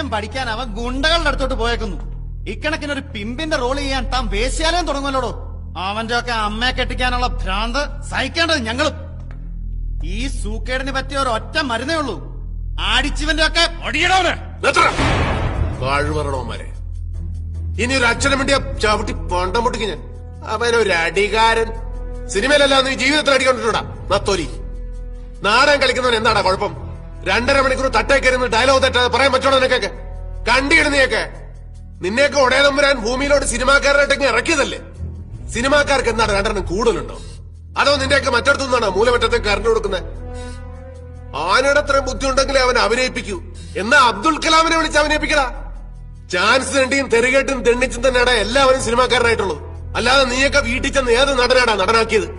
അഭിനയം പഠിക്കാൻ അവൻ ഗുണ്ടകളുടെ അടുത്തോട്ട് പോയേക്കുന്നു. ഇക്കണക്കിനൊരു പിമ്പിന്റെ റോൾ ചെയ്യാൻ താൻ വേശ്യാലയം തുടങ്ങുമല്ലോടോ. അവന്റെ ഒക്കെ അമ്മയെ കെട്ടിക്കാനുള്ള ഭ്രാന്ത് സഹിക്കേണ്ടത് ഞങ്ങളും. ഈ സൂക്കേടിന് പറ്റിയ ഒരു ഒറ്റ മരുന്നേ ഉള്ളൂ, ആടിച്ചിവന്റെ ഒക്കെ കഴിവരണവന്മാരെ. ഇനി ഒരു അച്ഛനും വേണ്ടിയ ചവിട്ടി പണ്ടം പൊട്ടിക്ക് ഞാൻ. അവനൊരു അടികാരൻ. സിനിമയിലല്ലാന്ന് ഈ ജീവിതത്തിൽ അടിക്കൊണ്ടിട്ടുണ്ടാ നത്തോലി. നാടകം കളിക്കുന്നവൻ എന്താടാ കുഴപ്പം? 2.5 മണിക്കൂർ തട്ടേക്കരുന്ന് ഡയലോഗ് തെറ്റാതെ പറയാൻ പറ്റണോ നിനക്കൊക്കെ? കണ്ടിടുന്നയൊക്കെ നിന്നെയൊക്കെ ഒടയതമ്പുരാൻ ഭൂമിയിലോട്ട് സിനിമാക്കാരനായിട്ടൊക്കെ ഇറക്കിയതല്ലേ? സിനിമാക്കാർക്ക് എന്താണ് 2 കൂടുതലുണ്ടോ? അതോ നിന്റെയൊക്കെ മറ്റടുത്തുനിന്നാണോ മൂലമറ്റത്തേക്ക് കറണ്ട് കൊടുക്കുന്നത്? ആനയുടെ അത്രയും ബുദ്ധി ഉണ്ടെങ്കിലേ അവൻ അഭിനയിപ്പിക്കൂ. എന്നാ അബ്ദുൽ കലാമിനെ വിളിച്ച് അഭിനയിപ്പിക്കടാ. ചാൻസ് തെണ്ടിയും തെറികേട്ടും തെണ്ണിച്ചും തന്നെയാടാ എല്ലാവരും സിനിമാക്കാരനായിട്ടുള്ളത്. അല്ലാതെ നീയൊക്കെ വീട്ടിൽ ചെന്ന് ഏത് നടനാടാ നടനാക്കിയത്?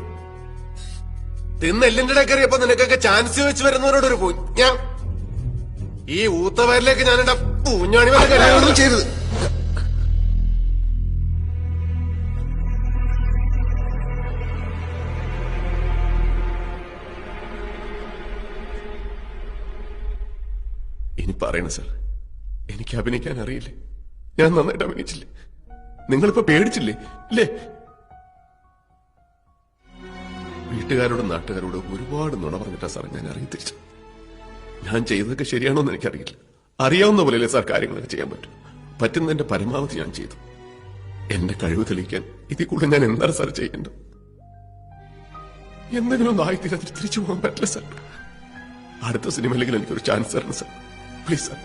തിന്ന് എല്ലിന്റെ കയറിയപ്പോ നിനക്കൊക്കെ ചാൻസ് വെച്ച് വരുന്നവരോടൊരു പോയി ഞാൻ ഈ ഊത്തവരിലേക്ക് ഞാൻ എന്റെ പൂഞ്ഞാണി വരെ ചെയ്തത്. ഇനി പറയണ സാർ, എനിക്ക് അഭിനയിക്കാൻ അറിയില്ലേ? ഞാൻ നന്നായിട്ട് അഭിനയിച്ചില്ലേ? നിങ്ങളിപ്പോ പേടിച്ചില്ലേ ഇല്ലേ? വീട്ടുകാരോടും നാട്ടുകാരോടും ഒരുപാട് നുണ പറഞ്ഞിട്ടാ സാർ ഞാൻ അറിയത്തിരിച്ചു. ഞാൻ ചെയ്തതൊക്കെ ശരിയാണോ എന്ന് എനിക്കറിയില്ല. അറിയാവുന്ന പോലെയല്ലേ സാർ കാര്യങ്ങളൊക്കെ ചെയ്യാൻ പറ്റും. പറ്റുന്നതിന്റെ പരമാവധി ഞാൻ ചെയ്തു. എന്റെ കഴിവ് തെളിയിക്കാൻ ഇതിൽ കൂടെ ഞാൻ എന്താണ് സാർ ചെയ്യേണ്ടത്? എന്തെങ്കിലും ഒന്ന് ആയിത്തീരാൻ തിരിച്ചു പോകാൻ പറ്റില്ല സാർ. അടുത്ത സിനിമയിലെങ്കിലും എനിക്കൊരു ചാൻസ് തരണം സാർ, പ്ലീസ് സാർ.